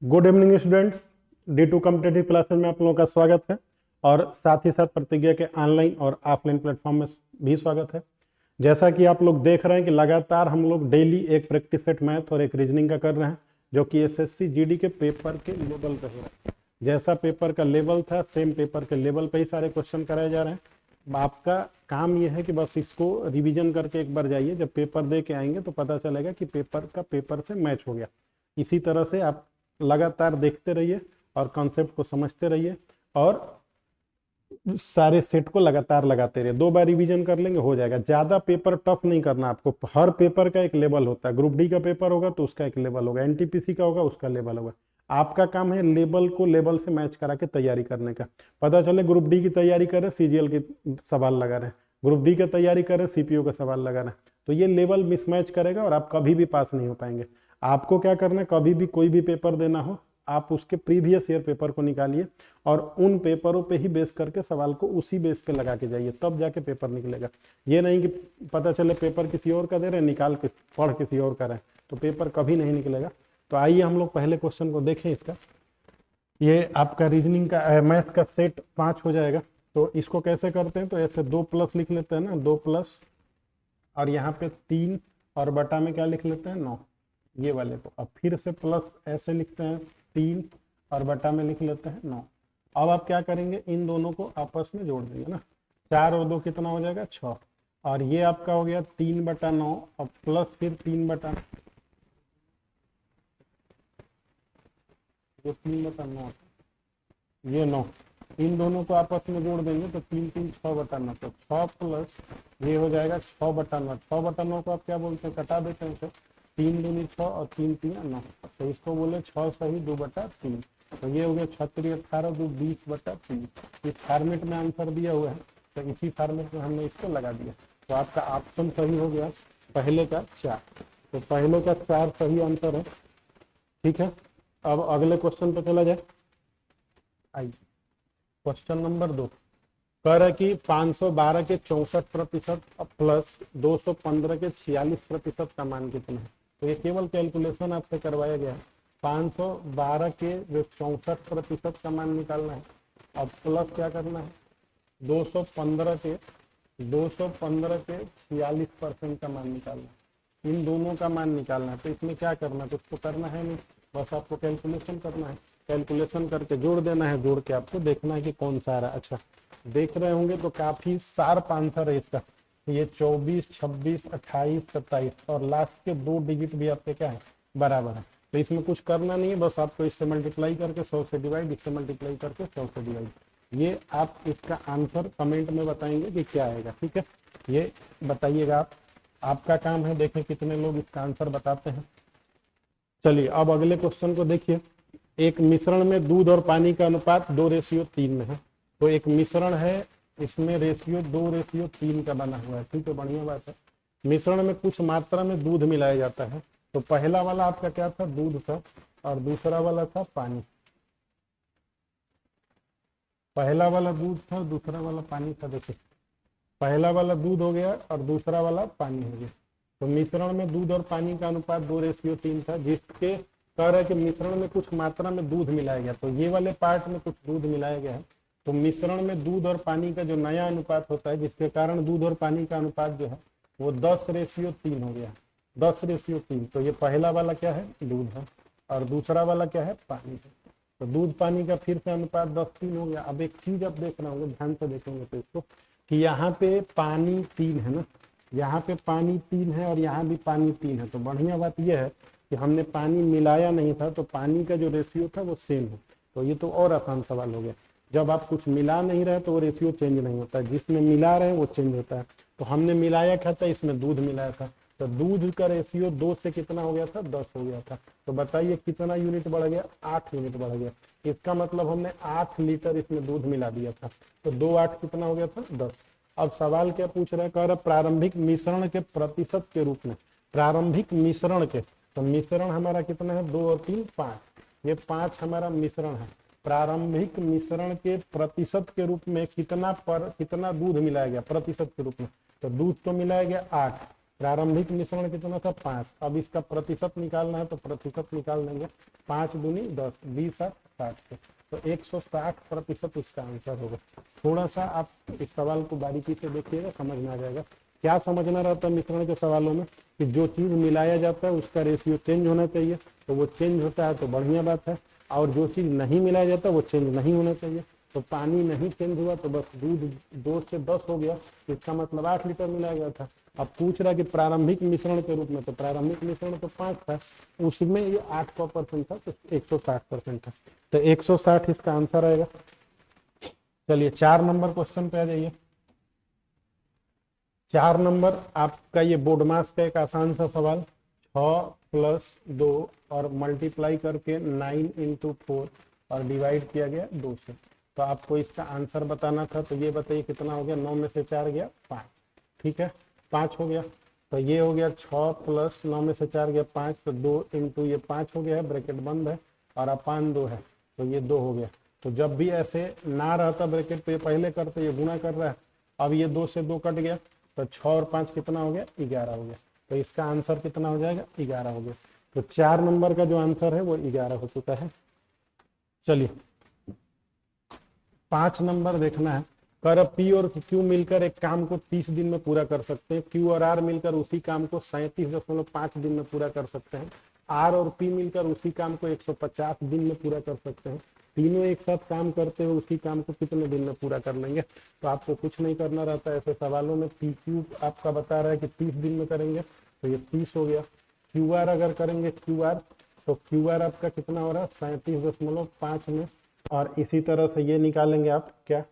Good evening students. D2 competitive classes में आप लोगों का स्वागत है और साथ ही साथ प्रतिज्ञा के ऑनलाइन और ऑफलाइन प्लेटफॉर्म में भी स्वागत है। जैसा कि आप लोग देख रहे हैं कि लगातार हम लोग डेली एक प्रैक्टिस सेट मैथ और एक रीजनिंग का कर रहे हैं, जो कि एसएससी जीडी के पेपर के लेवल पे हो रहा है। जैसा पेपर का लेवल था सेम पेपर के लेवल पे ही सारे क्वेश्चन कराए जा रहे हैं। आपका काम यह है कि बस इसको रिविजन करके एक बार जाइए, जब पेपर दे के आएंगे तो पता चलेगा कि पेपर का पेपर से मैच हो गया। इसी तरह से आप लगातार देखते रहिए और कॉन्सेप्ट को समझते रहिए और सारे सेट को लगातार लगाते रहिए। 2 बार रिवीजन कर लेंगे हो जाएगा। ज्यादा पेपर टफ नहीं करना आपको। हर पेपर का एक लेवल होता है। ग्रुप डी का पेपर होगा तो उसका एक लेवल होगा, एनटीपीसी का होगा उसका लेवल होगा। आपका काम है लेवल को लेवल से मैच करा के तैयारी करने का। पता चले ग्रुप डी की तैयारी करें सीजीएल के सवाल लगा रहे हैं, ग्रुप डी की तैयारी करें सीपीओ का सवाल लगा रहे हैं, तो ये लेवल मिसमैच करेगा और आप कभी भी पास नहीं हो पाएंगे। आपको क्या करना है, कभी भी कोई भी पेपर देना हो आप उसके प्रीवियस ईयर पेपर को निकालिए और उन पेपरों पे ही बेस करके सवाल को उसी बेस पे लगा के जाइए, तब जाके पेपर निकलेगा। ये नहीं कि पता चले पेपर किसी और का दे रहे हैं, निकाल के पढ़ किसी और का रहे हैं, तो पेपर कभी नहीं निकलेगा। तो आइए हम लोग पहले क्वेश्चन को देखें इसका। ये आपका रीजनिंग का मैथ का सेट 5 हो जाएगा। तो इसको कैसे करते हैं, तो ऐसे 2 प्लस लिख लेते हैं ना, 2 प्लस और यहाँ पे 3 और बटा में क्या लिख लेते हैं 9, ये वाले को। अब फिर से प्लस ऐसे लिखते हैं 3 और बटा में लिख लेते हैं 9। अब आप क्या करेंगे, इन दोनों को आपस में जोड़ देंगे ना, 4 और 2 कितना हो जाएगा 6, और ये आपका हो गया 3/9 और प्लस फिर 3/9, ये 3/9 ये 9, इन दोनों को आपस में जोड़ देंगे तो 3 3 6/9, तो 6 प्लस ये हो जाएगा 6/9। 6/9 को आप क्या बोलते हैं, कटा देते हैं, 3 दूनी 6 और 3 3 9, तो इसको बोले 6 सही 2/3। तो ये हो गया 36 18 2 20/3। इस फॉर्मेट में आंसर दिया हुआ है, तो इसी फॉर्मेट में हमने इसको लगा दिया। तो आपका ऑप्शन सही हो गया पहले का 4, तो पहले का 4 सही आंसर है। ठीक है, अब अगले क्वेश्चन पे चला जाए। आइए क्वेश्चन नंबर 2 कह रहा है कि 512 के 64% प्लस 215 के 46% का मान कितना है। तो ये केवल कैलकुलेशन आपसे करवाया गया है। 512 के जो 64% का मान निकालना है, अब प्लस क्या करना है 215 के 46% का मान निकालना है। इन दोनों का मान निकालना है, तो इसमें क्या करना है, तो उसको करना है नहीं, बस आपको कैलकुलेशन करना है। कैलकुलेशन करके जोड़ देना है, जोड़ के आपको देखना है कि कौन सा आ रहा है। अच्छा देख रहे होंगे तो काफी शार्प आंसर है इसका। ये 24 26 28 27 और लास्ट के 2 डिजिट भी आपके क्या है बराबर है। तो इसमें कुछ करना नहीं है, बस आपको इससे मल्टीप्लाई करके 100 से डिवाइड, इससे मल्टीप्लाई करके 100 से डिवाइड। ये आप इसका आंसर कमेंट में बताएंगे कि क्या आएगा। ठीक है, ये बताइएगा आप, आपका काम है। देखें कितने लोग इसका आंसर बताते हैं। चलिए अब अगले क्वेश्चन को देखिए। एक मिश्रण में दूध और पानी का अनुपात 2:3 में है। तो एक मिश्रण है, इसमें रेशियो 2:3 का बना हुआ है। ठीक है, बढ़िया बात है। मिश्रण में कुछ मात्रा में दूध मिलाया जाता है। तो पहला वाला आपका क्या था, दूध था, और दूसरा वाला था पानी। पहला वाला दूध था, दूसरा वाला पानी था। देखिए पहला वाला दूध हो गया और दूसरा वाला पानी हो गया। तो मिश्रण में दूध और पानी का अनुपात 2:3 था, जिसके कह रहा है कि मिश्रण में कुछ मात्रा में दूध मिलाया गया। तो ये वाले पार्ट में कुछ दूध मिलाया गया है। तो मिश्रण में दूध और पानी का जो नया अनुपात होता है, जिसके कारण दूध और पानी का अनुपात जो है वो 10:3 हो गया। 10:3। तो ये पहला वाला क्या है, दूध है, और दूसरा वाला क्या है, पानी है। तो दूध पानी का फिर से अनुपात 10:3 हो गया। अब एक चीज आप देख रहे होंगे, ध्यान से देखेंगे तो इसको, कि यहाँ पे पानी 3 है ना, यहाँ पे पानी 3 है और यहाँ भी पानी 3 है। तो बढ़िया बात यह है कि हमने पानी मिलाया नहीं था, तो पानी का जो रेशियो था वो सेम है। तो ये तो और आसान सवाल हो गया। जब आप कुछ मिला नहीं रहे तो वो रेशियो चेंज नहीं होता है, जिसमें मिला रहे हैं वो चेंज होता है। तो हमने मिलाया क्या था, इसमें दूध मिलाया था, तो दूध का रेशियो 2 से कितना हो गया था, 10 हो गया था। तो बताइए कितना यूनिट बढ़ गया, 8 यूनिट बढ़ गया। इसका मतलब हमने 8 लीटर इसमें दूध मिला दिया था। तो 2 8 कितना हो गया था, 10। अब सवाल क्या पूछ रहा है, कह रहा प्रारंभिक मिश्रण के प्रतिशत के रूप में, प्रारंभिक मिश्रण के, तो मिश्रण हमारा कितना है, 2 और 3 5, ये 5 हमारा मिश्रण है। प्रारंभिक मिश्रण के प्रतिशत के रूप में कितना दूध मिलाया गया प्रतिशत के रूप में, तो दूध तो मिलाया गया 8, प्रारंभिक मिश्रण कितना था 5। अब इसका प्रतिशत निकालना है तो प्रतिशत निकाल देंगे, 5 दूनी 10, 20 और 60 से, तो 160% इसका आंसर होगा। थोड़ा सा आप इस सवाल को बारीकी से देखिएगा, समझ में आ जाएगा। क्या समझना रहता है मिश्रण के सवालों में कि जो चीज मिलाया जाता है उसका रेशियो चेंज होना चाहिए, तो वो चेंज होता है तो बढ़िया बात है, और जो चीज नहीं मिलाया जाता वो चेंज नहीं होना चाहिए। तो पानी नहीं चेंज हुआ तो बस दूध 2 से 10 हो गया, इसका मतलब 8 लीटर मिलाया गया था। अब पूछ रहा कि प्रारंभिक मिश्रण के रूप में, तो प्रारंभिक मिश्रण तो 5 था, उसमें ये 8% था, तो 160% था, तो 160 इसका आंसर आएगा। चलिए 4 नंबर क्वेश्चन पे आ जाइए। 4 नंबर आपका ये बोर्ड मास का एक आसान सा सवाल, 6 + 2 और मल्टीप्लाई करके 9 × 4 और डिवाइड किया गया 2 से, तो आपको इसका आंसर बताना था। तो ये बताइए कितना हो गया, 9 में से 4 गया 5, ठीक है 5 हो गया। तो ये हो गया 6 + 9 में से 4 गया 5, तो 2 × ये 5 हो गया है, ब्रैकेट बंद है, और अपान 2 है, तो ये 2 हो गया। तो जब भी ऐसे ना रहता ब्रैकेट तो ये पहले करते, ये गुणा कर रहा है, अब ये 2 से 2 कट गया, तो 6 और 5 कितना हो गया, 11 हो गया। तो इसका आंसर कितना हो जाएगा, 11 हो गया। तो 4 नंबर का जो आंसर है वो 11 हो चुका है। चलिए 5 नंबर देखना है, कर पी और क्यू मिलकर एक काम को 30 दिन में पूरा कर सकते हैं, क्यू और आर मिलकर उसी काम को 37.5 दिन में पूरा कर सकते हैं, आर और पी मिलकर उसी काम को 150 दिन में पूरा कर सकते हैं, तीनों एक साथ काम करते हुए उसी काम को कितने दिन में पूरा कर लेंगे। तो आपको कुछ नहीं करना रहता है ऐसे सवालों में। पी क्यू आपका बता रहा है कि 30 दिन में करेंगे, तो ये 30 हो गया। क्यू आर अगर करेंगे क्यू आर, तो क्यू आर आपका कितना हो रहा है, 37.5 में, और इसी तरह से ये निकालेंगे आप क्या,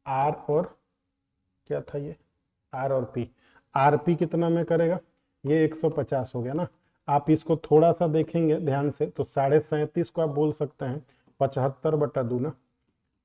आर और क्या था ये, आर और पी, आर पी कितना में करेगा, ये 150 हो गया ना। आप इसको थोड़ा सा देखेंगे ध्यान से, तो 37.5 को आप बोल सकते हैं 75/2 ना,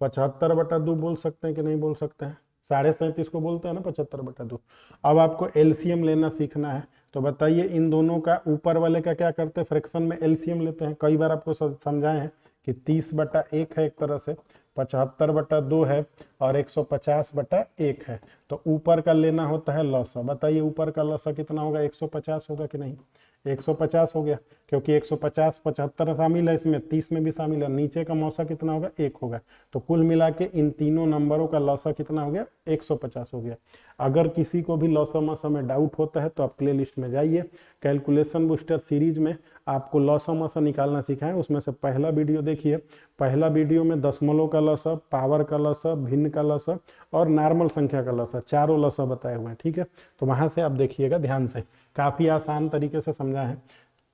75/2 बोल सकते हैं कि नहीं बोल सकते हैं, 37.5 को बोलते हैं ना 75/2। अब आपको एलसीएम लेना सीखना है, तो बताइए इन दोनों का ऊपर वाले का क्या करते हैं, फ्रैक्शन में एलसीएम लेते हैं। कई बार आपको समझाए हैं कि 30/1 है एक तरह से, 75/2 है, और 150/1 है, तो ऊपर का लेना होता है लसा। बताइए ऊपर का लसा कितना होगा, 150 होगा कि नहीं, 150 हो गया, क्योंकि 150 75 शामिल है इसमें, 30 में भी शामिल है, नीचे का मौसा कितना होगा, 1 होगा। तो कुल मिला के इन तीनों नंबरों का लौसा कितना हो गया, 150 हो गया। अगर किसी को भी लौसा मौसा में डाउट होता है तो आप प्ले लिस्ट में जाइए, कैलकुलेशन बूस्टर सीरीज में आपको लौसा मौसा निकालना सिखाएं, उसमें से पहला वीडियो देखिए। पहला वीडियो में दशमलव का लौसा, पावर का लौसा, भिन्न का लौसा और नॉर्मल संख्या का लौसा, चारों लौसा बताए हुए हैं, ठीक है। तो वहां से आप देखिएगा ध्यान से, काफी आसान तरीके से समझा है।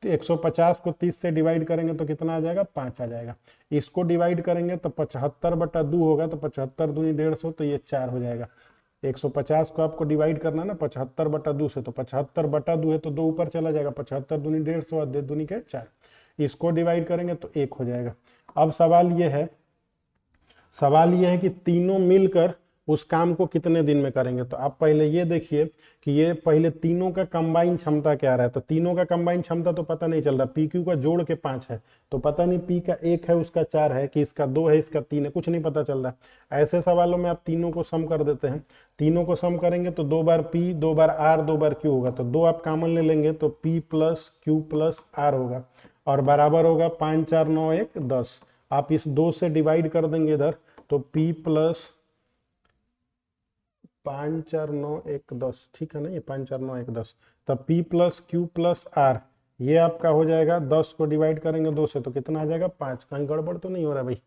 150 को 30 से डिवाइड करेंगे तो कितना आ जाएगा, 5 आ जाएगा। इसको डिवाइड करेंगे तो 75/2 होगा, तो 75 दूनी 150, तो ये 4 हो जाएगा। 150 को आपको डिवाइड करना ना 75/2 से, तो 75/2 है तो 2 ऊपर चला जाएगा, 75 दूनी 150 और 2 दूनी के 4। इसको डिवाइड करेंगे तो 1 हो जाएगा। अब सवाल ये है कि तीनों मिलकर उस काम को कितने दिन में करेंगे। तो आप पहले ये देखिए कि ये पहले तीनों का कंबाइन क्षमता क्या रहा है। तो तीनों का कंबाइन क्षमता तो पता नहीं चल रहा, पी क्यू का जोड़ के 5 है, तो पता नहीं पी का 1 है उसका 4 है कि इसका 2 है इसका 3 है, कुछ नहीं पता चल रहा। ऐसे सवालों में आप तीनों को सम कर देते हैं, तीनों को सम करेंगे तो 2 बार पी, 2 बार आर, 2 बार क्यू होगा, तो 2 आप कॉमन ले लेंगे तो P plus Q plus R होगा, और बराबर होगा 5 4 9 1 10। आप इस 2 से डिवाइड कर देंगे इधर, तो पी प्लस 5 4 9 1 10, ठीक है ना, ये 5 4 9 1 10, तब P plus Q plus R ये आपका हो जाएगा। 10 को डिवाइड करेंगे 2 से तो कितना आ जाएगा, 5। कहीं गड़बड़ तो नहीं हो रहा भाई,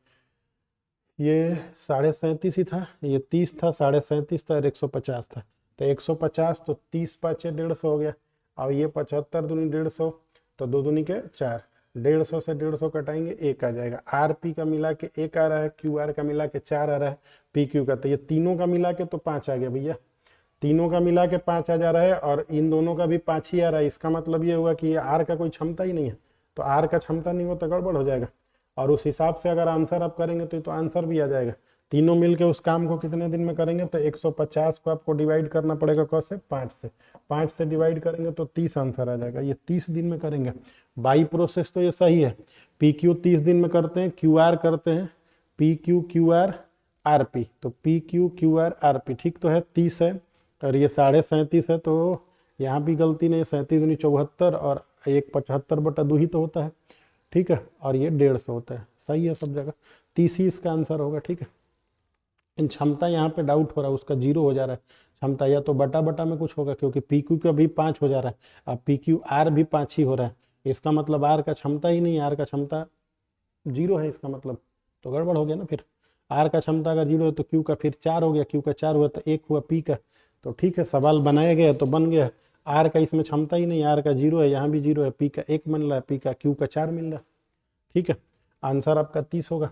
ये 37.5 ही था, ये 30 था, 37.5 था और 150 था, तो 150 तो 30 5 150 हो गया। अब ये 75 दूनी 150, तो 2 दूनी के 4, 150 से 150 कटाएंगे 1 आ जाएगा। आर पी का मिला के 1 आ रहा है, क्यू आर का मिला के 4 आ रहा है, पी क्यू का, तो ये तीनों का मिला के तो 5 आ गया भैया, तीनों का मिला के 5 आ जा रहा है, और इन दोनों का भी 5 ही आ रहा है। इसका मतलब ये हुआ कि ये आर का कोई क्षमता ही नहीं है, तो आर का क्षमता नहीं हो तो गड़बड़ हो जाएगा, और उस हिसाब से अगर आंसर आप करेंगे तो आंसर भी आ जाएगा। तीनों मिलके उस काम को कितने दिन में करेंगे, तो 150 को आपको डिवाइड करना पड़ेगा कैसे, 5 से, 5 से डिवाइड करेंगे तो 30 आंसर आ जाएगा। ये 30 दिन में करेंगे बाई प्रोसेस, तो ये सही है। पी क्यू 30 दिन में करते हैं, क्यू आर करते हैं, P Q Q R R P, तो P Q Q R R P ठीक तो है, 30 है और ये 37.5 है, तो यहाँ भी गलती नहीं, 37 दूनी 74 और 1 75/2 ही तो होता है, ठीक है, और ये 150 होता है, सही है सब जगह, 30 ही इसका आंसर होगा, ठीक है। इन क्षमता यहाँ पे डाउट हो रहा है, उसका 0 हो जा रहा है क्षमता, या तो बटा बटा में कुछ होगा क्योंकि पी क्यू का भी 5 हो जा रहा है, अब पी क्यू आर भी 5 ही हो रहा है, इसका मतलब आर का क्षमता ही नहीं, आर का क्षमता 0 है इसका मतलब, तो गड़बड़ हो गया ना फिर। आर का क्षमता अगर 0 है तो क्यू का फिर 4 हो गया, क्यू का 4 हुआ तो 1 हुआ पी का, तो ठीक है, सवाल बनाया गया तो बन गया। आर का इसमें क्षमता ही नहीं, आर का 0 है, यहाँ भी 0 है, पी का 1 मिल रहा है, पी का क्यू का 4 मिल रहा है, ठीक है, आंसर आपका 30 होगा।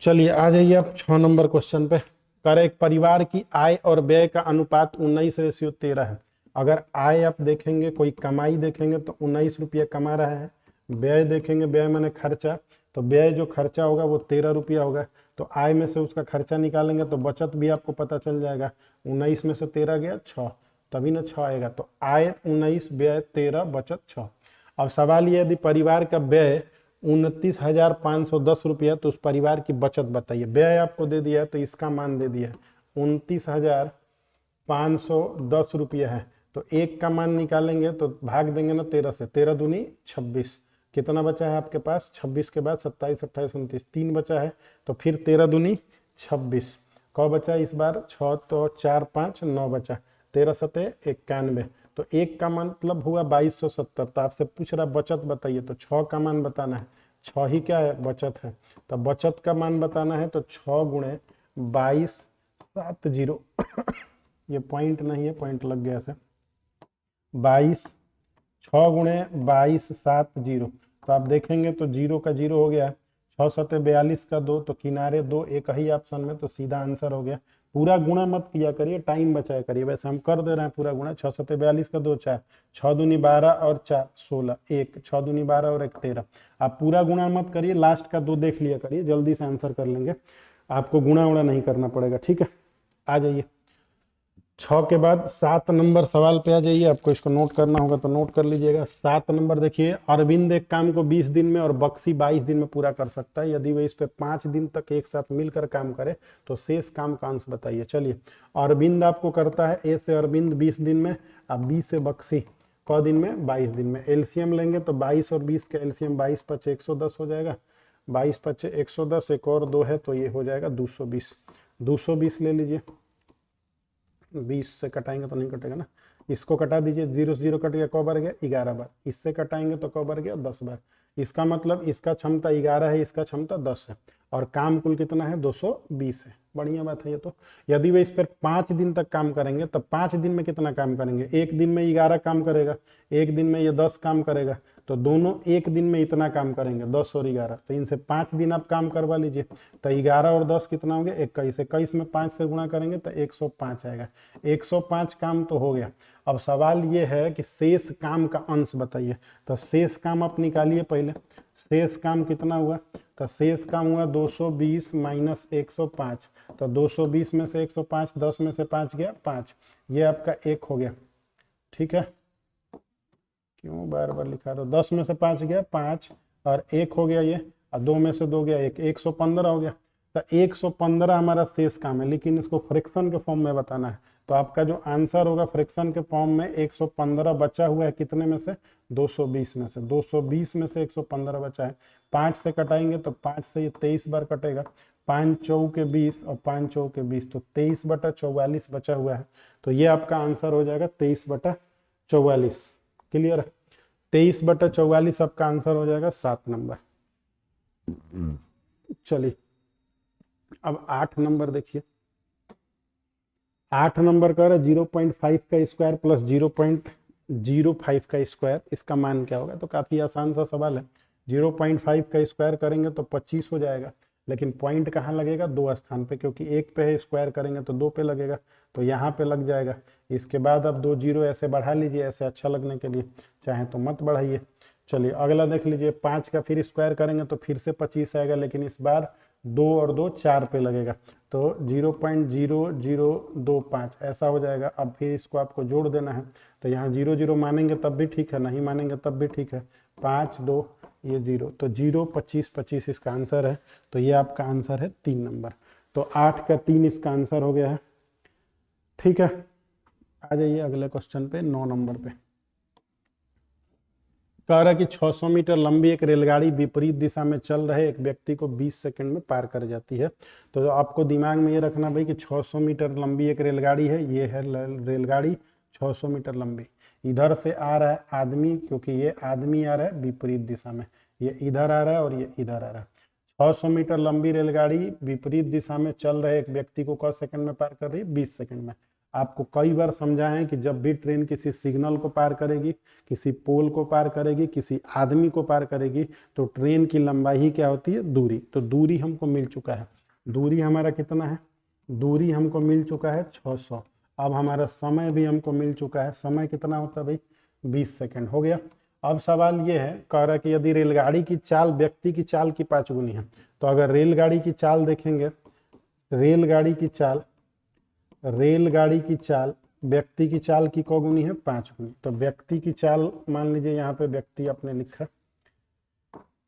चलिए आ जाइए आप 6 नंबर क्वेश्चन पे। कर एक परिवार की आय और व्यय का अनुपात 19:13 है। अगर आय आप देखेंगे, कोई कमाई देखेंगे तो 19 रुपया कमा रहा है, व्यय देखेंगे, व्यय मैंने खर्चा, तो व्यय जो खर्चा होगा वो 13 रुपया होगा, तो आय में से उसका खर्चा निकालेंगे तो बचत भी आपको पता चल जाएगा, 19 में से 13 गया 6, तभी ना 6 आएगा, तो आय 19, व्यय 13, बचत 6। अब सवाल ये, यदि परिवार का व्यय 29,510 रुपया, तो उस परिवार की बचत बताइए। व्यय आपको दे दिया है तो इसका मान दे दिया है 29,510 रुपया है, तो एक का मान निकालेंगे तो भाग देंगे ना 13 से, 13 दूनी 26, कितना बचा है आपके पास, 26 के बाद 27, 28, 29, 3 बचा है, तो फिर 13 दूनी 26, कौ बचा इस बार 6, तो 4, 5, 9 बचा, 13 सते 91, तो एक का मतलब हुआ 2270, तो आपसे पूछ रहा बचत बताइए, तो 6 का मान बताना है, 6 ही क्या है, बचत है, तो बचत का मान बताना है, तो 6 गुणे 2270 ये पॉइंट नहीं है, पॉइंट लग गया ऐसे, 22, 6 गुणे 2270, तो आप देखेंगे तो 0 का 0 हो गया, 6 सते 42 का 2, तो किनारे 2 एक ही ऑप्शन में, तो सीधा आंसर हो गया। पूरा गुणा मत किया करिए, टाइम बचाया करिए, वैसे हम कर दे रहे हैं पूरा गुणा, 6 सते 42 का 2 4, 6 दूनी 12 और 4 16, 1, 6 दूनी 12 और 1 13, आप पूरा गुणा मत करिए, लास्ट का 2 देख लिया करिए, जल्दी से आंसर कर लेंगे, आपको गुणा उड़ा नहीं करना पड़ेगा, ठीक है। आ जाइए 6 के बाद 7 नंबर सवाल पे आ जाइए, आपको इसको नोट करना होगा तो नोट कर लीजिएगा। 7 नंबर देखिए, अरविंद एक काम को 20 दिन में और बक्सी 22 दिन में पूरा कर सकता है, यदि वह इस पे 5 दिन तक एक साथ मिलकर काम करे तो शेष काम का अंश बताइए। चलिए, अरविंद आपको करता है, ए से अरविंद 20 दिन में, अब बी से बक्सी क दिन में, 22 दिन में, एलसीएम लेंगे तो 22 और 20 का एलसीएम 22 पच्चे 110 हो जाएगा, 22 पच्चे 110, एक और 2 है तो ये हो जाएगा 220, 220 ले लीजिए, 20 से कटाएंगे तो नहीं कटेगा ना, इसको कटा दीजिए, 0 से 0 कट गया, कौ बार गया, 11 बार, इससे कटाएंगे तो कौ बार गया, 10 बार, इसका मतलब इसका क्षमता 11 है, इसका क्षमता 10 है, और काम कुल कितना है, 220 है, बढ़िया बात है ये तो। यदि वे इस पर 5 दिन तक काम करेंगे तब 5 दिन में कितना काम करेंगे, एक दिन में 11 काम करेगा, एक दिन में ये 10 काम करेगा, तो दोनों एक दिन में इतना काम करेंगे, 10 और 11, तो इनसे 5 दिन आप काम करवा लीजिए, तो 11 और 10 कितना हो गया, 21, 21 में 5 से गुणा करेंगे तो 105 आएगा, 105 काम तो हो गया। अब सवाल ये है कि शेष काम का अंश बताइए, तो शेष काम आप निकालिए पहले, शेष काम कितना हुआ, तो शेष काम हुआ 220 माइनस 105, तो 220 में से 105, 10 में से 5 गया 5, ये आपका 1 हो गया, ठीक है, क्यों बार बार लिखा रहा, 10 में से 5 गया 5, और 1 हो गया ये, और 2 में से 2 गया 1, 115 हो गया, तो 115 हमारा शेष काम है, लेकिन इसको फ्रैक्शन के फॉर्म में बताना है, तो आपका जो आंसर होगा फ्रैक्शन के फॉर्म में 115 बचा हुआ है, कितने में से, 220 में से, 220 में से 115 बचा है, 5 से कटाएंगे तो 5 से ये 23 बार कटेगा, 5 चौके 20 और 5 चौके 20, तो 23/44 बचा हुआ है, तो ये आपका आंसर हो जाएगा 23/44, क्लियर है, 23/44 आपका आंसर हो जाएगा 7 नंबर। चलिए अब 8 नंबर देखिए, 8 नंबर का 0.5 का स्क्वायर प्लस 0.05 का स्क्वायर, इसका मान क्या होगा, तो काफी आसान सा सवाल है, 0.5 का स्क्वायर करेंगे तो 25 हो जाएगा, लेकिन पॉइंट कहाँ लगेगा, 2 स्थान पे, क्योंकि एक पे है, स्क्वायर करेंगे तो 2 पे लगेगा, तो यहाँ पे लग जाएगा, इसके बाद अब 2 जीरो ऐसे बढ़ा लीजिए, ऐसे अच्छा लगने के लिए, चाहे तो मत बढ़ाइए। चलिए अगला देख लीजिए, 5 का फिर स्क्वायर करेंगे तो फिर से 25 आएगा, लेकिन इस बार 2 और 2 4 पे लगेगा, तो 0.0025 ऐसा हो जाएगा। अब फिर इसको आपको जोड़ देना है, तो यहाँ 0 0 मानेंगे तब भी ठीक है, नहीं मानेंगे तब भी ठीक है, 5 2 ये 0, तो 0 25 25 इसका आंसर है, तो ये आपका आंसर है 3 नंबर, तो 8 का 3 इसका आंसर हो गया है, ठीक है। आ जाइए अगले क्वेश्चन पे 9 नंबर पे। कह रहा है कि 600 मीटर लंबी एक रेलगाड़ी विपरीत दिशा में चल रहे एक व्यक्ति को 20 सेकंड में पार कर जाती है। तो आपको दिमाग में ये रखना भाई कि 600 मीटर लंबी एक रेलगाड़ी है, ये है रेलगाड़ी 600 मीटर लंबी। इधर से आ रहा है आदमी, क्योंकि ये आदमी आ रहा है विपरीत दिशा में, ये इधर आ रहा है और ये इधर आ रहा है। 600 मीटर लंबी रेलगाड़ी विपरीत दिशा में चल रहे एक व्यक्ति को क सेकंड में पार कर रही है? 20 सेकंड में। आपको कई बार समझा है कि जब भी ट्रेन किसी सिग्नल को पार करेगी, किसी पोल को पार करेगी, किसी आदमी को पार करेगी, तो ट्रेन की लंबाई ही क्या होती है? दूरी। तो दूरी हमको मिल चुका है, दूरी हमारा कितना है? दूरी हमको मिल चुका है 600। अब हमारा समय भी हमको मिल चुका है, समय कितना होता है भाई? 20 सेकंड हो गया। अब सवाल ये है, कह रहा है कि यदि रेलगाड़ी की चाल व्यक्ति की चाल की 5 गुनी है, तो अगर रेलगाड़ी की चाल देखेंगे, रेलगाड़ी की चाल व्यक्ति की चाल की क गुनी है? 5 गुनी। तो व्यक्ति की चाल मान लीजिए यहाँ पे व्यक्ति आपने लिखा,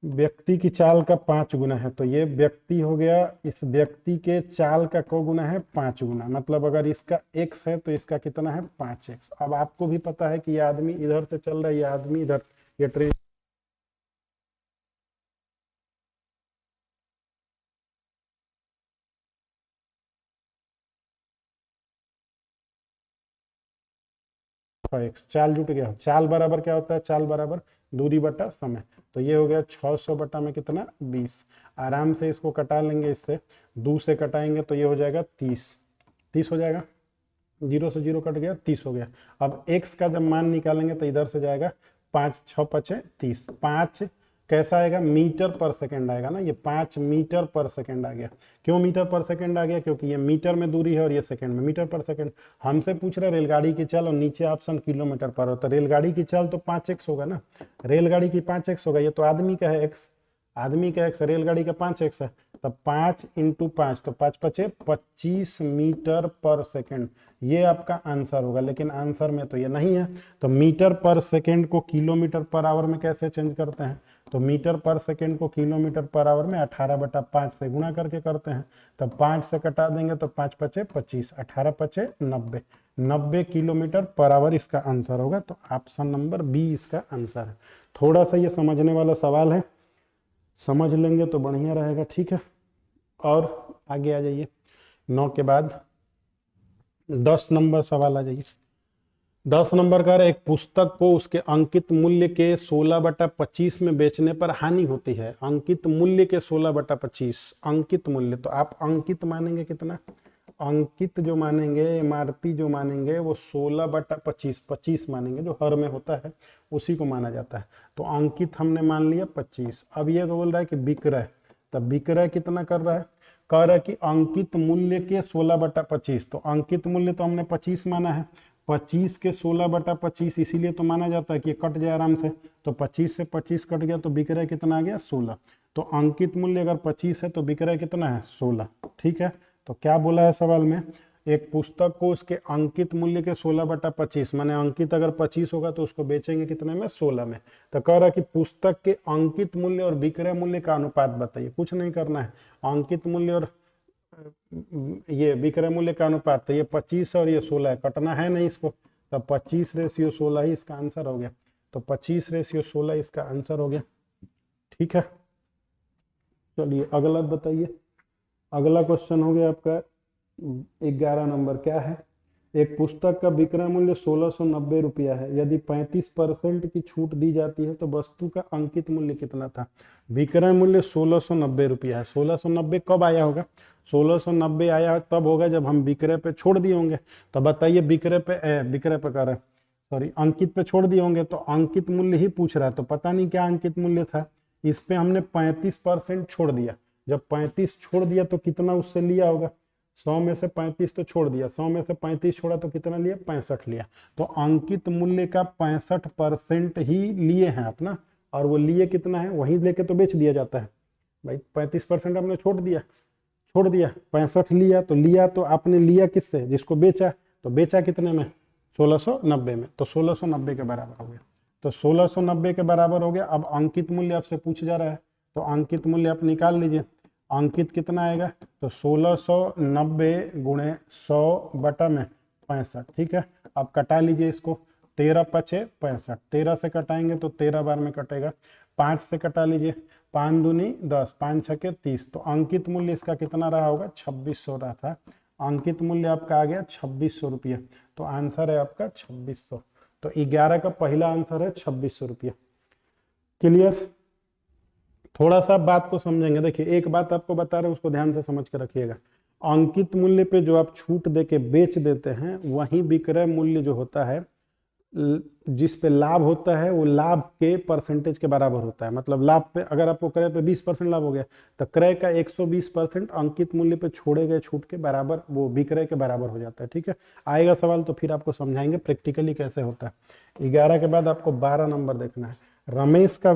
व्यक्ति की चाल का 5 गुना है, तो ये व्यक्ति हो गया, इस व्यक्ति के चाल का क गुना है? 5 गुना। मतलब अगर इसका x है तो इसका कितना है? 5x। अब आपको भी पता है कि ये आदमी इधर से चल रहा है, ये आदमी इधर, ये ट्रेन x, चाल जुट गया। चाल बराबर क्या होता है? चाल बराबर दूरी बटा समय। तो ये हो गया 600 बटा में कितना? 20। आराम से इसको कटा लेंगे, इससे 2 से कटाएंगे तो ये हो जाएगा 30, 30 हो जाएगा, 0 से 0 कट गया, 30 हो गया। अब x का जब मान निकालेंगे तो इधर से जाएगा 5 6 5 30। 5 कैसा आएगा? मीटर पर सेकंड आएगा ना, ये 5 मीटर पर सेकंड आ गया। क्यों मीटर पर सेकंड आ गया? क्योंकि ये मीटर में दूरी है और ये सेकंड में, मीटर पर सेकंड। हमसे पूछ रहे रेलगाड़ी की चाल और नीचे ऑप्शन किलोमीटर पर हो, तो रेलगाड़ी की चाल तो 5x होगा ना, रेलगाड़ी की 5x होगा। ये तो आदमी का है x, आदमी का x, रेलगाड़ी का 5x है। तब 5 × 5, तो 5 5 25 मीटर पर सेकंड, ये आपका आंसर होगा। लेकिन आंसर में तो ये नहीं है, तो मीटर पर सेकंड को किलोमीटर पर आवर में कैसे चेंज करते हैं? तो मीटर पर सेकंड को किलोमीटर पर आवर में 18/5 से गुणा करके करते हैं। तब 5 से कटा देंगे तो 5 5 25, 18 5 90, 90 किलोमीटर पर आवर इसका आंसर होगा। तो ऑप्शन नंबर बी इसका आंसर है। थोड़ा सा ये समझने वाला सवाल है, समझ लेंगे तो बढ़िया रहेगा, ठीक है। और आगे आ जाइए, 9 के बाद 10 नंबर सवाल आ जाइए। 10 नंबर का एक पुस्तक को उसके अंकित मूल्य के 16/25 में बेचने पर हानि होती है। अंकित मूल्य के 16/25, अंकित मूल्य, तो आप अंकित मानेंगे कितना? अंकित जो मानेंगे, एमआरपी जो मानेंगे वो 16/25, 25 मानेंगे, जो हर में होता है उसी को माना जाता है। तो अंकित हमने मान लिया 25। अब ये बोल रहा है कि विक्रय, तब विक्रय कितना कर रहा है? कह रहा है कि अंकित मूल्य के 16/25, तो अंकित मूल्य तो हमने 25 माना है, 25 के 16/25 इसीलिए तो माना जाता है कि कट जाए आराम से। तो 25 से 25 कट गया तो विक्रय कितना आ गया? 16। तो अंकित मूल्य अगर 25 है तो विक्रय कितना है? 16, ठीक है। तो क्या बोला है सवाल में? एक पुस्तक को उसके अंकित मूल्य के 16/25, माने अंकित अगर 25 होगा तो उसको बेचेंगे कितने में? 16 में। तो कह रहा कि पुस्तक के अंकित मूल्य और विक्रय मूल्य का अनुपात बताइए। कुछ नहीं करना है, अंकित मूल्य और ये विक्रय मूल्य का अनुपात, तो ये 25 और ये 16 है, कटना है नहीं इसको, तो 25:16 ही इसका आंसर हो गया। तो 25:16 इसका आंसर हो गया, ठीक है। चलिए अगला बताइए। अगला क्वेश्चन हो गया आपका 11 नंबर। क्या है? एक पुस्तक का विक्रय मूल्य 1690 रुपया है। यदि 35% की छूट दी जाती है तो वस्तु का अंकित मूल्य कितना था? विक्रय मूल्य 1690 रुपया है। 1690 कब आया होगा? 1690 आया तब होगा जब हम विक्रय पे छोड़ दिए होंगे। तो बताइए, विक्रय पे कर रहे हैं, सॉरी, अंकित पे छोड़ दिए होंगे, तो अंकित मूल्य ही पूछ रहा है, तो पता नहीं क्या अंकित मूल्य था। इस पे हमने 35% छोड़ दिया। जब 35 छोड़ दिया तो कितना उससे लिया होगा? 100 में से 35 तो छोड़ दिया, 100 में से 35 छोड़ा तो कितना लिया? 65 लिया। तो अंकित मूल्य का 65% ही लिए हैं अपना, और वो लिए कितना है? वहीं लेके तो बेच दिया जाता है भाई। 35% हमने छोड़ दिया, 65 लिया, तो लिया तो आपने लिया किससे? जिसको बेचा, तो बेचा कितने में? 1690 में। तो 1690 के बराबर हो गया। तो 1690 के बराबर हो गया। अब अंकित मूल्य आपसे पूछ जा रहा है, तो अंकित मूल्य आप निकाल लीजिए। अंकित कितना आएगा? तो 1690 × 100 बटा में 65। ठीक है, अब कटा लीजिए इसको, 13 पचे 65, 13 से कटाएंगे तो 13 बार में कटेगा। 5 से कटा लीजिए, 5 दूनी 10, 5 छके 30, तो अंकित मूल्य इसका कितना रहा होगा, 2600 रहा था। अंकित मूल्य आपका आ गया 2600 रुपये, तो आंसर है आपका 2600। तो 11 का पहला आंसर है 2600 रुपये। क्लियर? थोड़ा सा बात को समझेंगे, देखिए एक बात आपको बता रहे हैं उसको ध्यान से समझ के रखिएगा। अंकित मूल्य पे जो आप छूट देके बेच देते हैं, वहीं विक्रय मूल्य जो होता है, जिस पे लाभ होता है, वो लाभ के परसेंटेज के बराबर होता है। मतलब लाभ पे अगर आपको क्रय पे 20% लाभ हो गया, तो क्रय का 120% अंकित मूल्य पे छोड़े गए छूट के बराबर, वो विक्रय के बराबर हो जाता है। ठीक है, आएगा सवाल तो फिर आपको समझाएंगे प्रैक्टिकली कैसे होता है। 11 के बाद आपको 12 नंबर देखना है। रमेश का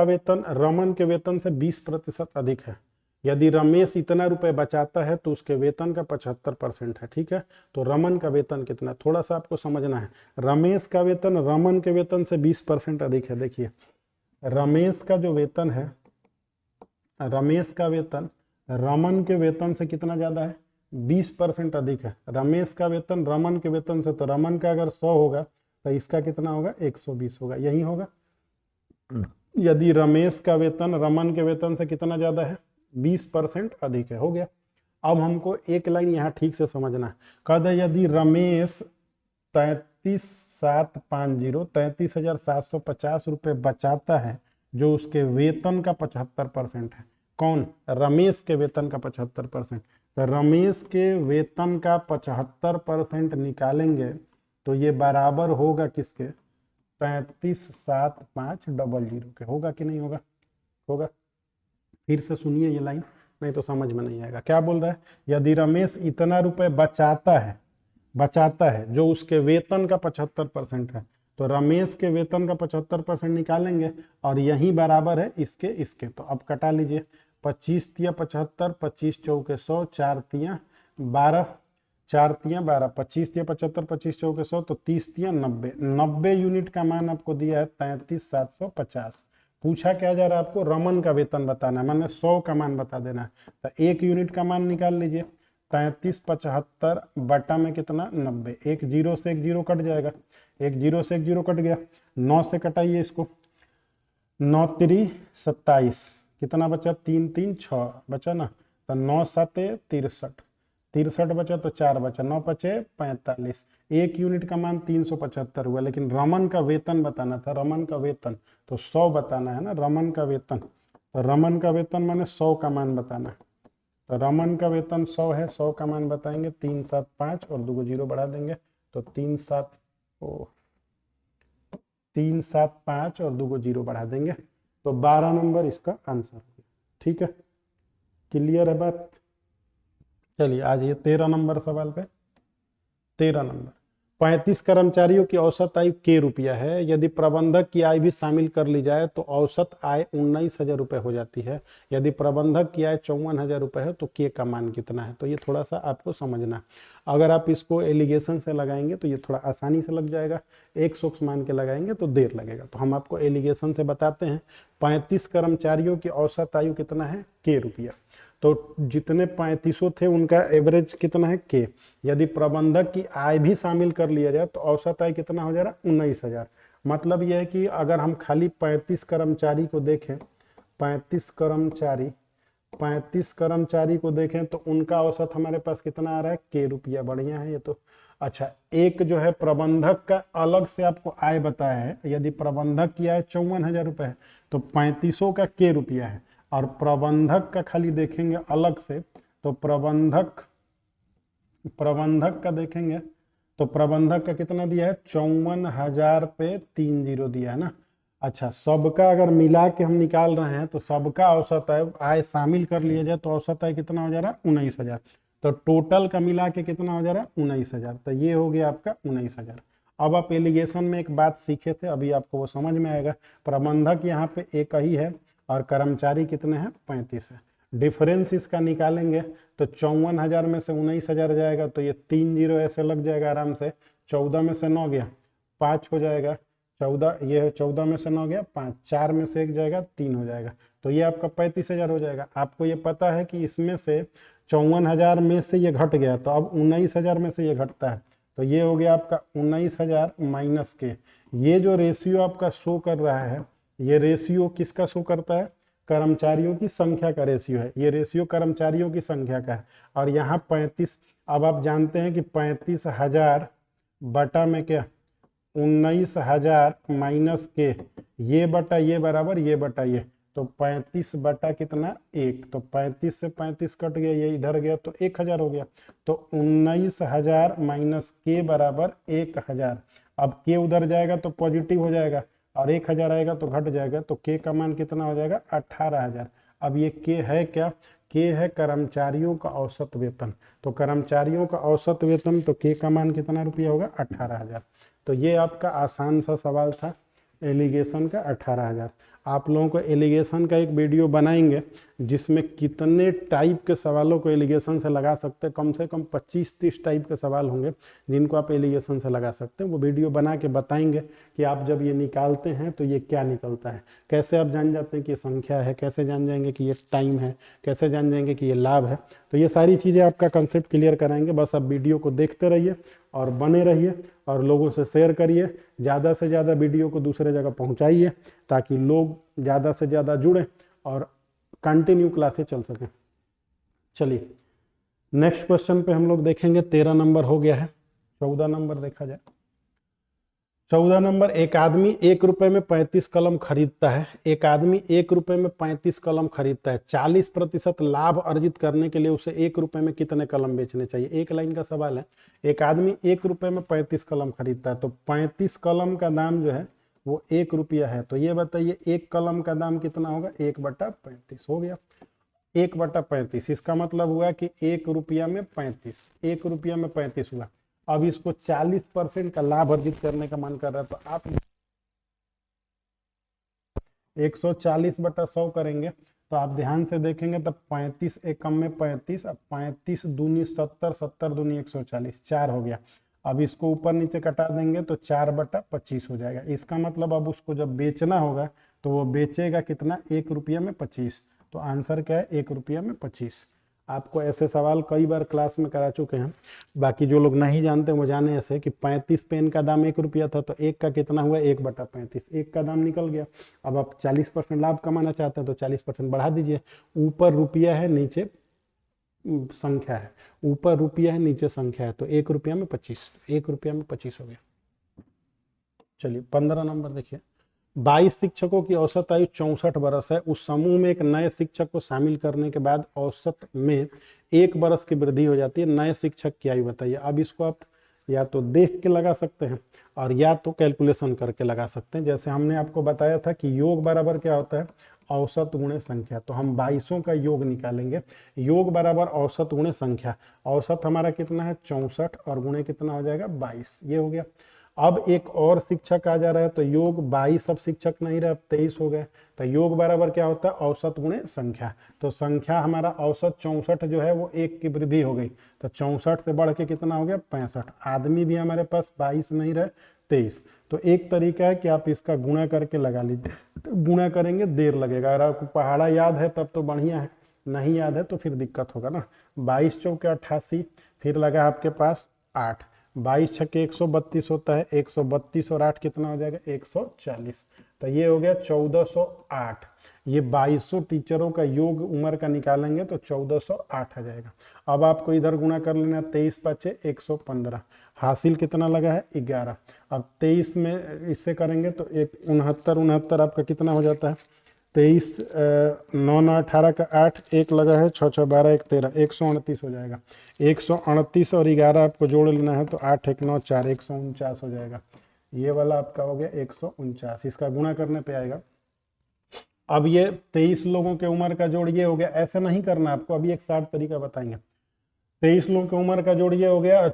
वेतन रमन के वेतन से 20% अधिक है। यदि रमेश इतना रुपए बचाता है तो उसके वेतन का 75% है। ठीक है, तो रमन का वेतन कितना, थोड़ा सा आपको समझना है। रमेश का वेतन रमन के वेतन से 20% अधिक है। देखिए रमेश का जो वेतन है, रमेश का वेतन रमन के वेतन से कितना ज्यादा है, 20% अधिक है। रमेश का वेतन रमन के वेतन से, तो रमन का अगर 100 होगा तो इसका कितना होगा, 120 होगा, यही होगा। यदि रमेश का वेतन रमन के वेतन से कितना ज्यादा है, 20% अधिक है। हो गया। अब हमको एक लाइन यहाँ ठीक से समझना है। कद यदि रमेश 33,750 रुपये बचाता है, जो उसके वेतन का 75% है। कौन? रमेश के वेतन का 75%। तो रमेश के वेतन का 75% निकालेंगे तो ये बराबर होगा किसके, 35,750 के। होगा कि नहीं होगा? होगा। फिर से सुनिए ये लाइन, नहीं तो समझ में नहीं आएगा। क्या बोल रहा है, यदि रमेश इतना रुपए बचाता है जो उसके वेतन का 75% है, तो रमेश के वेतन का 75% निकालेंगे और यही बराबर है इसके। तो अब कटा लीजिए, 25 तिया 75, 25 चौके 100, 4 तिया 12, 4 तिया 12, 25 तिया 75, 25 चौके 100, तो 30 तिया 90। 90 यूनिट का मान आपको दिया है 33,750। पूछा क्या जा रहा है आपको, रमन का वेतन बताना है, माने 100 का मान बता देना है। तो 1 यूनिट का मान निकाल लीजिए, 3375 बटा में कितना, 90। एक जीरो से एक जीरो कट जाएगा, एक जीरो से एक जीरो कट गया। 9 से कटाइए इसको, 9 3 27, कितना बचा, 3 3 6 बचा ना, तो 9 7 63, 63 बचा तो 4 बचा, 9 5 45। 1 यूनिट का मान 375 हुआ, लेकिन रमन का वेतन बताना था, रमन का वेतन तो 100 बताना है ना, रमन का वेतन। तो रमन का वेतन माने 100 का मान बताना है। तो रमन का वेतन 100 है, 100 का मान बताएंगे, 375 और 2 जीरो बढ़ा देंगे तो 375 और 2 जीरो बढ़ा देंगे, तो 12 नंबर इसका आंसर हो गया। ठीक है, क्लियर है बात? चलिए आज ये 13 नंबर सवाल पे। 13 नंबर, 35 कर्मचारियों की औसत आय के रुपया है। यदि प्रबंधक की आय भी शामिल कर ली जाए तो औसत आय 19,000 रुपये हो जाती है। यदि प्रबंधक की आय 54,000 रुपये है तो के का मान कितना है। तो ये थोड़ा सा आपको समझना। अगर आप इसको एलिगेशन से लगाएंगे तो ये थोड़ा आसानी से लग जाएगा, एक सूक्ष्म मान के लगाएंगे तो देर लगेगा। तो हम आपको एलिगेशन से बताते हैं। 35 कर्मचारियों की औसत आयु कितना है, के रुपया। तो जितने 35 थे उनका एवरेज कितना है, के। यदि प्रबंधक की आय भी शामिल कर लिया जाए तो औसत आय कितना हो जा रहा है, 19,000। मतलब यह है कि अगर हम खाली 35 कर्मचारी को देखें, 35 कर्मचारी को देखें तो उनका औसत हमारे पास कितना आ रहा है, के रुपया। बढ़िया है ये तो। अच्छा, एक जो है प्रबंधक का अलग से आपको आय बताया है। यदि प्रबंधक की आय 54,000 रुपये है तो 35 का के रुपया है, और प्रबंधक का खाली देखेंगे अलग से तो प्रबंधक का देखेंगे तो प्रबंधक का कितना दिया है, 54,000 पे 3 जीरो दिया है ना। अच्छा, सबका अगर मिला के हम निकाल रहे हैं तो सबका औसत आय शामिल कर लिया जाए तो औसत आय कितना हो जा रहा है, 19,000। तो टोटल का मिला के कितना हो जा रहा है, 19,000। तो ये हो गया आपका 19,000। अब आप एलिगेशन में एक बात सीखे थे, अभी आपको वो समझ में आएगा। प्रबंधक यहाँ पे एक ही है और कर्मचारी कितने हैं, 35 है। डिफरेंस इसका निकालेंगे तो 54,000 में से 19,000 जाएगा तो ये 3 जीरो ऐसे लग जाएगा आराम से। 14 में से 9 गया, 5 हो जाएगा, 14, ये 14 में से 9 गया 5, 4 में से 1 जाएगा 3 हो जाएगा, तो ये आपका 35,000 हो जाएगा। आपको ये पता है कि इसमें से 54,000 में से ये घट गया, तो अब 19,000 में से ये घटता है, तो ये हो गया आपका 19,000 माइनस के। ये जो रेशियो आपका शो कर रहा है, ये रेशियो किसका शो करता है? कर्मचारियों की संख्या का रेशियो है, ये रेशियो कर्मचारियों की संख्या का है। और यहाँ 35, अब आप जानते हैं कि 35,000 बटा में क्या 19,000 माइनस के, ये बटा ये बराबर ये बटा ये, तो 35 बटा कितना 1, तो 35 से 35 कट गया, ये इधर गया तो 1,000 हो गया, तो 19,000 माइनस के बराबर 1,000। अब के उधर जाएगा तो पॉजिटिव हो जाएगा और 1,000 आएगा तो घट जाएगा, तो के का मान कितना हो जाएगा 18,000। अब ये के है क्या? के है कर्मचारियों का औसत वेतन, तो कर्मचारियों का औसत वेतन, तो के का मान कितना रुपया होगा 18,000। तो ये आपका आसान सा सवाल था एलिगेशन का 18,000। आप लोगों को एलिगेशन का एक वीडियो बनाएंगे जिसमें कितने टाइप के सवालों को एलिगेशन से लगा सकते हैं, कम से कम 25-30 टाइप के सवाल होंगे जिनको आप एलिगेशन से लगा सकते हैं। वो वीडियो बना के बताएंगे कि आप जब ये निकालते हैं तो ये क्या निकलता है, कैसे आप जान जाते हैं कि ये संख्या है, कैसे जान जाएंगे कि ये टाइम है, कैसे जान जाएंगे कि ये लाभ है। तो ये सारी चीज़ें आपका कंसेप्ट क्लियर कराएंगे। बस आप वीडियो को देखते रहिए और बने रहिए और लोगों से शेयर करिए, ज़्यादा से ज़्यादा वीडियो को दूसरे जगह पहुंचाइए ताकि लोग ज़्यादा से ज़्यादा जुड़ें और कंटिन्यू क्लासें चल सकें। चलिए नेक्स्ट क्वेश्चन पे हम लोग देखेंगे। 13 नंबर हो गया है, 14 नंबर देखा जाए। 14 नंबर, एक आदमी 1 रुपए में 35 कलम खरीदता है। एक आदमी 1 रुपए में 35 कलम खरीदता है। 40% लाभ अर्जित करने के लिए उसे 1 रुपए में कितने कलम बेचने चाहिए? एक लाइन का सवाल है। एक आदमी 1 रुपए में 35 कलम खरीदता है, तो 35 कलम का दाम जो है वो 1 रुपया है, तो ये बताइए 1 कलम का दाम कितना होगा? 1/35 हो गया, 1/35। इसका मतलब हुआ कि 1 रुपया में 35, 1 रुपया में 35 हुआ। अब इसको 40% का लाभ अर्जित करने का मन कर रहा है, तो आप 140/100 करेंगे, तो आप ध्यान से देखेंगे तब 35 एकम में 35, अब 35 दूनी 70, 70 दूनी 140, 4 हो गया। अब इसको ऊपर नीचे कटा देंगे तो 4/25 हो जाएगा। इसका मतलब अब उसको जब बेचना होगा तो वो बेचेगा कितना? 1 रुपया में 25। तो आंसर क्या है? 1 रुपया में 25। आपको ऐसे सवाल कई बार क्लास में करा चुके हैं। बाकी जो लोग नहीं जानते वो जाने ऐसे कि 35 पेन का दाम 1 रुपया था, तो 1 का कितना हुआ? 1/35, 1 का दाम निकल गया। अब आप 40% लाभ कमाना चाहते हैं तो 40% बढ़ा दीजिए। ऊपर रुपया है, नीचे संख्या है, ऊपर रुपया है, नीचे संख्या है, तो 1 रुपया में 25, 1 रुपया में 25 हो गया। चलिए 15 नंबर देखिए। 22 शिक्षकों की औसत आयु 64 वर्ष है। उस समूह में एक नए शिक्षक को शामिल करने के बाद औसत में 1 वर्ष की वृद्धि हो जाती है। नए शिक्षक की आयु बताइए। अब इसको आप या तो देख के लगा सकते हैं और या तो कैलकुलेशन करके लगा सकते हैं। जैसे हमने आपको बताया था कि योग बराबर क्या होता है? औसत गुणे संख्या। तो हम 22 का योग निकालेंगे। योग बराबर औसत गुणे संख्या। औसत हमारा कितना है? 64 और गुणे कितना हो जाएगा? 22। ये हो गया। अब एक और शिक्षक आ जा रहा है, तो योग 22 अब शिक्षक नहीं रहे, अब 23 हो गए। तो योग बराबर क्या होता है? औसत गुणे संख्या। तो संख्या हमारा औसत 64 जो है वो 1 की वृद्धि हो गई, तो 64 से बढ़ के कितना हो गया? 65। आदमी भी हमारे पास 22 नहीं रहे, 23। तो एक तरीका है कि आप इसका गुणा करके लगा लीजिए। तो गुणा करेंगे देर लगेगा। अगर आपको पहाड़ा याद है तब तो बढ़िया है, नहीं याद है तो फिर दिक्कत होगा ना। 22 चौके 88, फिर लगा आपके पास 8, 22 छक्के 132 होता है, 132 और 8 कितना हो जाएगा? 140। तो ये हो गया 1408। ये 2200 टीचरों का योग उम्र का निकालेंगे तो 1408 आ जाएगा। अब आपको इधर गुणा कर लेना, 23 5 115, हासिल कितना लगा है? 11। अब 23 में इससे करेंगे तो 69 आपका कितना हो जाता है? 23 9 9 18 का 8, 1 लगा है, 6 6 12 1 13, 138 हो जाएगा। 138 और 11 आपको जोड़ लेना है तो 8 1 9 4, 149 हो जाएगा। ये वाला आपका हो गया 149। इसका गुणा करने पे आएगा। अब ये 23 लोगों के उम्र का जोड़ ये हो गया। ऐसे नहीं करना आपको, अभी एक 60 तरीका बताएंगे। 23 लोगों की उम्र का जोड़ ये हो गया,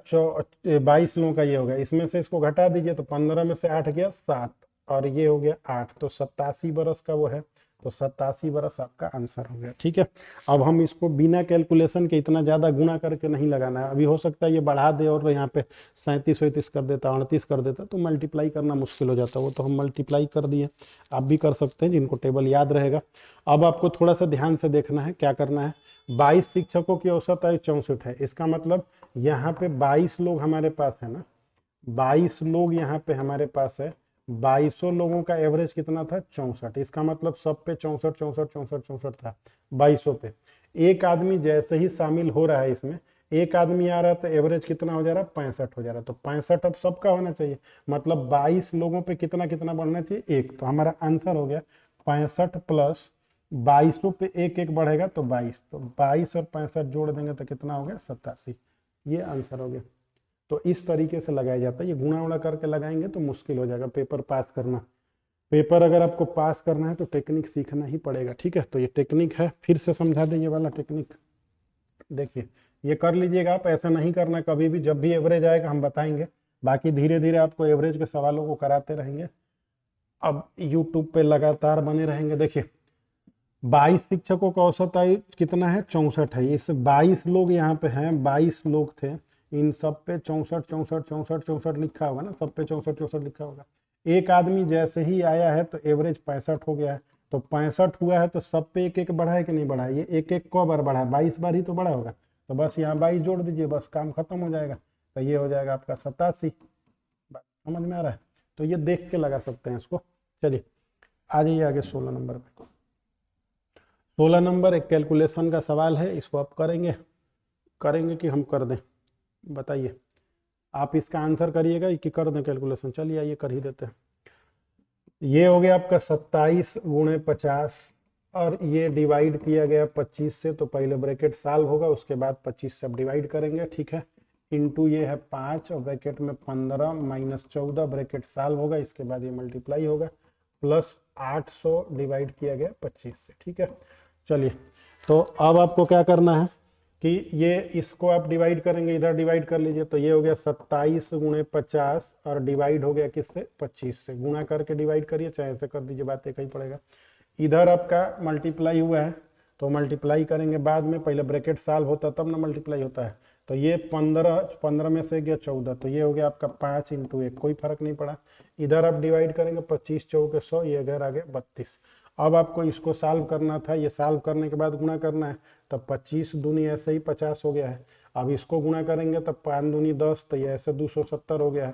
22 लोगों का ये हो गया। इसमें से इसको घटा दीजिए तो 15 में से 8 गया 7 और ये हो गया 8, तो 87 बरस का वो है। तो 87 बरस आपका आंसर हो गया। ठीक है, अब हम इसको बिना कैलकुलेशन के इतना ज़्यादा गुणा करके नहीं लगाना है। अभी हो सकता है ये बढ़ा दे और यहाँ पे 37 कर देता, 38 कर देता, तो मल्टीप्लाई करना मुश्किल हो जाता। वो तो हम मल्टीप्लाई कर दिए, आप भी कर सकते हैं जिनको टेबल याद रहेगा। अब आपको थोड़ा सा ध्यान से देखना है, क्या करना है। 22 शिक्षकों की औसत आयु 64 है, इसका मतलब यहाँ पे 22 लोग हमारे पास है ना, 22 लोग यहाँ पे हमारे पास है। 2200 लोगों का एवरेज कितना था? 64। इसका मतलब सब पे 64 64 64 64 था 2200 पे। एक आदमी जैसे ही शामिल हो रहा है इसमें, एक आदमी आ रहा है तो एवरेज कितना हो जा रहा है? 65 हो जा रहा है। तो 65 अब सबका होना चाहिए, मतलब 22 लोगों पे कितना कितना बढ़ना चाहिए? एक। तो हमारा आंसर हो गया 65 प्लस 2200 पे एक एक बढ़ेगा तो 22। तो 22 और 65 जोड़ देंगे तो कितना हो गया? 87। ये आंसर हो गया। तो इस तरीके से लगाया जाता है। ये गुणा उड़ा करके लगाएंगे तो मुश्किल हो जाएगा पेपर पास करना। पेपर अगर आपको पास करना है तो टेक्निक सीखना ही पड़ेगा। ठीक है, तो ये टेक्निक है, फिर से समझा दें ये वाला टेक्निक। देखिए ये कर लीजिएगा आप, ऐसा नहीं करना कभी भी। जब भी एवरेज आएगा हम बताएंगे, बाकी धीरे धीरे आपको एवरेज के सवालों को कराते रहेंगे। अब यूट्यूब पे लगातार बने रहेंगे। देखिए 22 शिक्षकों का औसत आयु कितना है? 64 है। इस 22 लोग यहाँ पे हैं, 22 लोग थे, इन सब पे 64 64 64 64 लिखा होगा ना, सब पे 64 64 लिखा होगा। एक आदमी जैसे ही आया है तो एवरेज 65 हो गया है। तो 65 हुआ है तो सब पे एक एक बढ़ा है कि नहीं बढ़ा है? ये एक एक को बार बढ़ा है, 22 बार ही तो बढ़ा होगा। तो बस यहाँ 22 जोड़ दीजिए, बस काम खत्म हो जाएगा। तो ये हो जाएगा आपका 87। बात समझ में आ रहा है? तो ये देख के लगा सकते हैं इसको। चलिए आ जाइए आगे 16 नंबर पे। 16 नंबर एक कैलकुलेशन का सवाल है, इसको आप करेंगे करेंगे कि हम कर दें? बताइए, आप इसका आंसर करिएगा कि कर दें कैलकुलेशन? चलिए आइए कर ही देते हैं। ये हो गया आपका 27 गुणे 50 और ये डिवाइड किया गया 25 से। तो पहले ब्रैकेट सॉल्व होगा, उसके बाद 25 से आप डिवाइड करेंगे। ठीक है, इंटू ये है 5 और ब्रैकेट में 15 माइनस 14 ब्रैकेट सॉल्व होगा, इसके बाद ये मल्टीप्लाई होगा, प्लस 800 डिवाइड किया गया 25 से। ठीक है, चलिए तो अब आपको क्या करना है कि ये इसको आप डिवाइड करेंगे, इधर डिवाइड कर लीजिए। तो ये हो गया 27 गुणे 50 और डिवाइड हो गया किससे? 25 से। गुणा करके डिवाइड करिए, चाहे ऐसे कर दीजिए, बात एक ही पड़ेगा। इधर आपका मल्टीप्लाई हुआ है तो मल्टीप्लाई करेंगे बाद में, पहले ब्रैकेट सॉल्व होता तब ना मल्टीप्लाई होता है। तो ये 15 में से गया 14, तो ये हो गया आपका 5 इंटू 1, कोई फर्क नहीं पड़ा। इधर आप डिवाइड करेंगे 25 चौके 100, ये इधर आ गया 32। अब आपको इसको सॉल्व करना था, ये सॉल्व करने के बाद गुणा करना है। तब 25 दूनी ऐसे ही 50 हो गया है। अब इसको गुणा करेंगे तब 5 दूनी 10, तो ये ऐसे 270 हो गया है।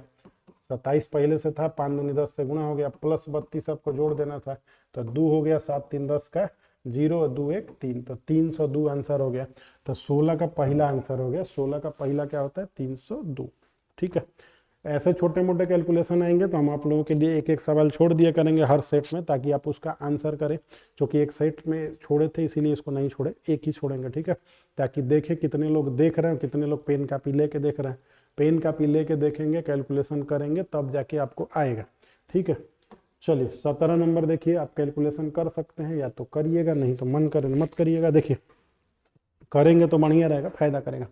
27 पहले से था, 5 दूनी 10 से गुणा हो गया, प्लस 32 आपको जोड़ देना था। तो 2 हो गया, 7 3 10 का 0, 2 1 3, तो 302 आंसर हो गया। तो 16 का पहला आंसर हो गया। 16 का पहला क्या होता है? 302। ठीक है, ऐसे छोटे मोटे कैलकुलेशन आएंगे तो हम आप लोगों के लिए एक एक सवाल छोड़ दिया करेंगे हर सेट में, ताकि आप उसका आंसर करें। क्योंकि एक सेट में छोड़े थे इसीलिए इसको नहीं छोड़े, एक ही छोड़ेंगे। ठीक है, ताकि देखें कितने लोग देख रहे हैं, कितने लोग पेन कापी लेके देख रहे हैं। पेन कापी लेके देखेंगे, कैलकुलेशन करेंगे, तब जाके आपको आएगा। ठीक है, चलिए 17 नंबर देखिए। आप कैलकुलेशन कर सकते हैं, या तो करिएगा, नहीं तो मन करे मत करिएगा। देखिए करेंगे तो बढ़िया रहेगा, फायदा करेगा।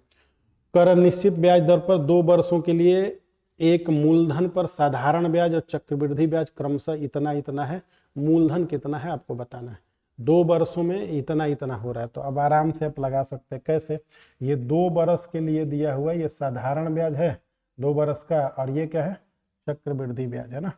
कर निश्चित ब्याज दर पर 2 वर्षों के लिए एक मूलधन पर साधारण ब्याज और चक्रवृद्धि ब्याज क्रमशः इतना इतना है। मूलधन कितना है आपको बताना है। 2 वर्षों में इतना इतना हो रहा है, तो अब आराम से आप लगा सकते हैं। कैसे? ये 2 वर्ष के लिए दिया हुआ है, ये साधारण ब्याज है 2 वर्ष का, और ये क्या है? चक्रवृद्धि ब्याज है ना।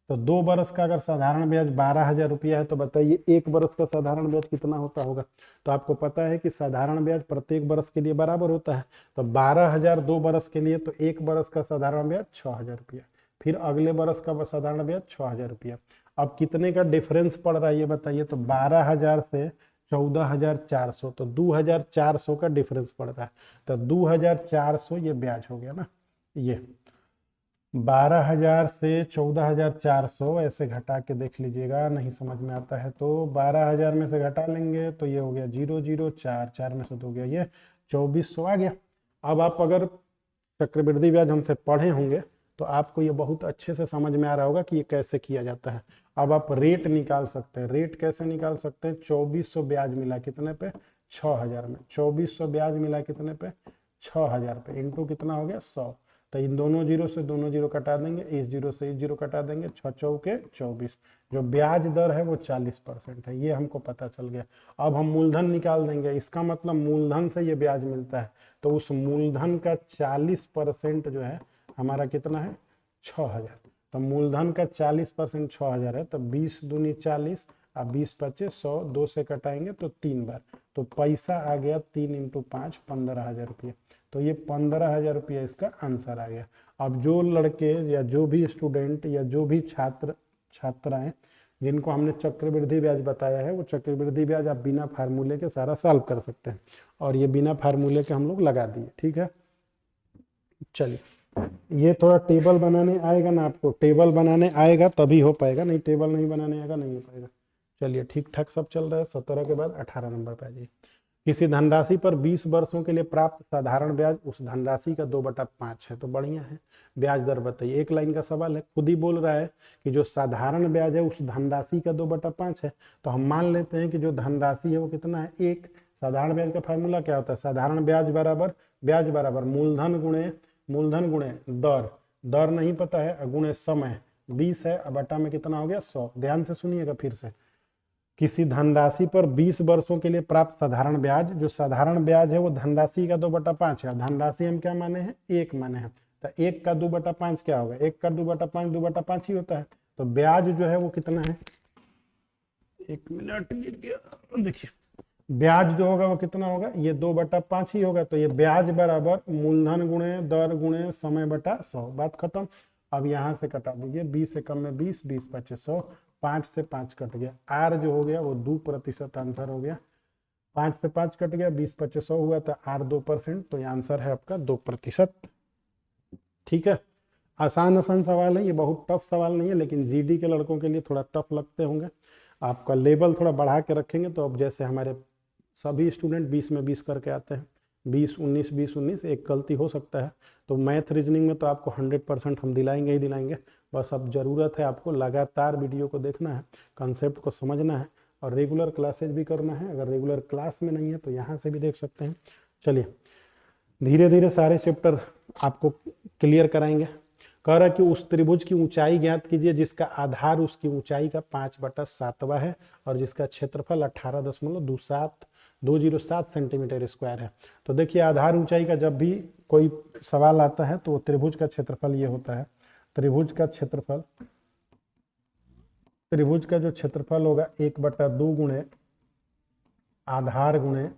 तो 2 वर्ष का अगर साधारण ब्याज 12,000 रुपया है, तो बताइए 1 वर्ष का साधारण ब्याज कितना होता होगा? तो आपको पता है कि साधारण ब्याज प्रत्येक वर्ष के लिए बराबर होता है। तो 12,000 2 वर्ष के लिए, तो 1 वर्ष का साधारण ब्याज 6,000 रुपया, फिर अगले वर्ष का साधारण ब्याज 6,000 रुपया। अब कितने का डिफरेंस पड़ रहा है ये बताइए? तो 12,000 से 14,400, तो 2,400 का डिफरेंस पड़ रहा है। तो 2,400 ये ब्याज हो गया ना। ये 12,000 से 14,400 ऐसे घटा के देख लीजिएगा, नहीं समझ में आता है तो 12,000 में से घटा लेंगे, तो ये हो गया 0,044, 4 में से तो हो गया ये 2,400 आ गया। अब आप अगर चक्रवृद्धि ब्याज हमसे पढ़े होंगे तो आपको ये बहुत अच्छे से समझ में आ रहा होगा कि ये कैसे किया जाता है। अब आप रेट निकाल सकते हैं। रेट कैसे निकाल सकते हैं? 2,400 ब्याज मिला कितने पे? 6,000 में। 2,400 ब्याज मिला कितने पे? 6,000 पे, इंटू कितना हो गया? 100। तो इन दोनों जीरो से दोनों जीरो कटा देंगे, इस जीरो से इस जीरो कटा देंगे, 6 चौके 24। जो ब्याज दर है वो 40% है, ये हमको पता चल गया। अब हम मूलधन निकाल देंगे, इसका मतलब मूलधन से ये ब्याज मिलता है, तो उस मूलधन का 40% जो है हमारा कितना है, 6000। तो मूलधन का 40% 6000 है, तो 20 दूनी 40 और 20 पच्चीस 100, 2 से कटाएंगे तो 3 बार, तो पैसा आ गया 3 × 5 15,000 रुपये। तो ये 15,000 रुपये इसका आंसर आ गया। अब जो लड़के या जो भी स्टूडेंट या जो भी छात्राएं जिनको हमने चक्रवृद्धि ब्याज बताया है, वो चक्रवृद्धि ब्याज आप बिना फार्मूले के सारा सॉल्व कर सकते हैं, और ये बिना फार्मूले के हम लोग लगा दिए। ठीक है, चलिए ये थोड़ा टेबल बनाने आएगा ना आपको, टेबल बनाने आएगा तभी हो पाएगा, नहीं टेबल नहीं बनाने आएगा नहीं हो पाएगा। चलिए ठीक ठाक सब चल रहा है। 17 के बाद 18 नंबर पे आ जाइए। किसी धनराशि पर 20 वर्षों के लिए प्राप्त साधारण ब्याज उस धनराशि का 2/5 है, तो बढ़िया है। ब्याज दर बताइए, एक लाइन का सवाल है, खुद ही बोल रहा है कि जो साधारण ब्याज है उस धनराशि का 2/5 है, तो हम मान लेते हैं कि जो धनराशि है वो कितना है, 1। साधारण ब्याज का फार्मूला क्या होता है, साधारण ब्याज बराबर मूलधन गुणे दर, दर नहीं पता है, गुणे समय 20 है, बटा में कितना हो गया 100। ध्यान से सुनिएगा फिर से, किसी धनराशि पर 20 वर्षों के लिए प्राप्त साधारण ब्याज, जो साधारण ब्याज है वो धनराशि का 2/5 है, धनराशि हम क्या माने हैं, 1 माने हैं, तो 1 का 2/5 क्या होगा, 1 का 2/5 2/5 ही होता है। तो ब्याज जो है वो कितना है, 1 मिनट गिर गया, देखिए ब्याज जो होगा वो कितना होगा, ये 2/5 ही होगा। तो ये ब्याज बराबर मूलधन गुणे दर गुणे समय बटा 100, बात खत्म। अब यहाँ से कटा दीजिए, 20 से कम में 20, 20 25 100, 5 से 5 कट गया, आर जो हो गया वो 2% आंसर हो गया। 5 से 5 कट गया, 20 25 100 हुआ, तो आर 2%, तो ये आंसर है आपका 2%। ठीक है, आसान सवाल है ये, बहुत टफ सवाल नहीं है, लेकिन जीडी के लड़कों के लिए थोड़ा टफ लगते होंगे। आपका लेवल थोड़ा बढ़ा के रखेंगे तो अब जैसे हमारे सभी स्टूडेंट 20 में 20 करके आते हैं, 20 19 20 19, एक गलती हो सकता है, तो मैथ रीजनिंग में तो आपको 100% हम दिलाएंगे ही दिलाएंगे। बस अब ज़रूरत है आपको लगातार वीडियो को देखना है, कंसेप्ट को समझना है, और रेगुलर क्लासेज भी करना है। अगर रेगुलर क्लास में नहीं है तो यहाँ से भी देख सकते हैं। चलिए धीरे धीरे सारे चैप्टर आपको क्लियर कराएंगे। कह रहा है कि उस त्रिभुज की ऊंचाई ज्ञात कीजिए जिसका आधार उसकी ऊंचाई का 5/7 है और जिसका क्षेत्रफल 18.207 सेंटीमीटर स्क्वायर है। तो देखिए आधार ऊंचाई का जब भी कोई सवाल आता है तो वो त्रिभुज का क्षेत्रफल ये होता है, त्रिभुज का जो क्षेत्रफल होगा 1/2 गुणे आधार गुणे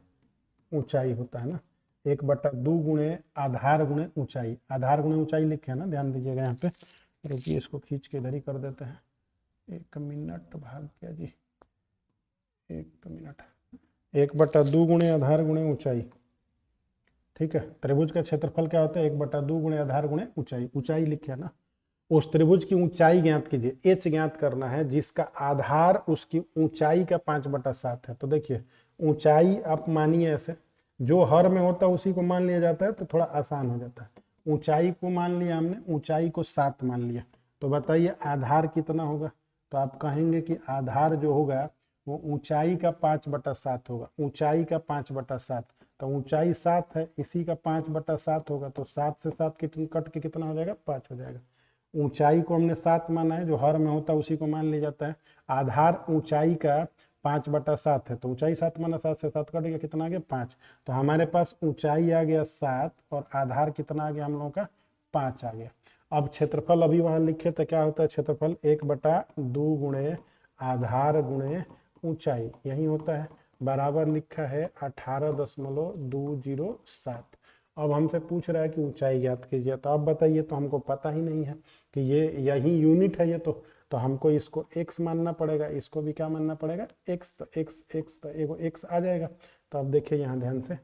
ऊंचाई होता है ना, 1/2 गुणे आधार गुणे ऊंचाई, आधार गुणे ऊंचाई लिखे है ना, ध्यान दीजिएगा यहाँ पे। रुकिए इसको खींच के इधर ही कर देते हैं, 1 मिनट भाग गया जी, 1 मिनट। 1/2 गुणे आधार गुणे ऊंचाई, ठीक है। त्रिभुज का क्षेत्रफल क्या होता है, 1/2 गुणे आधार गुणे ऊंचाई, ऊंचाई लिखे है ना। उस त्रिभुज की ऊंचाई ज्ञात कीजिए, एच ज्ञात करना है जिसका आधार उसकी ऊंचाई का 5/7 है। तो देखिए ऊंचाई आप मानिए ऐसे, जो हर में होता है उसी को मान लिया जाता है तो थोड़ा आसान हो जाता है। ऊंचाई को मान लिया हमने, ऊंचाई को 7 मान लिया, तो बताइए आधार कितना होगा। तो आप कहेंगे कि आधार जो होगा वो ऊंचाई का 5/7 होगा, ऊंचाई का 5/7, तो ऊंचाई 7 है, इसी का 5/7 होगा, तो 7 से 7 कट के कितना हो जाएगा, 5 हो जाएगा। ऊंचाई को हमने 7 माना है, जो हर में होता है उसी को मान लिया जाता है। आधार ऊंचाई का 5/7 है, तो ऊंचाई 7 माना, 7 से 7 कटेगा, कितना आ गया 5। तो हमारे पास ऊंचाई आ गया 7 और आधार कितना आ गया हम लोगों का 5 आ गया। अब क्षेत्रफल अभी वहां लिखे तो क्या होता है, क्षेत्रफल 1/2 गुणे आधार गुणे ऊंचाई, यही होता है, बराबर लिखा है 18.207। अब हमसे पूछ रहा है कि ऊंचाई ज्ञात कीजिए, तो आप बताइए, तो हमको पता ही नहीं है कि ये यही यूनिट है ये, तो हमको इसको x मानना पड़ेगा, इसको भी क्या मानना पड़ेगा x, तो x तो एगो x आ जाएगा। तो अब देखिए यहाँ ध्यान से,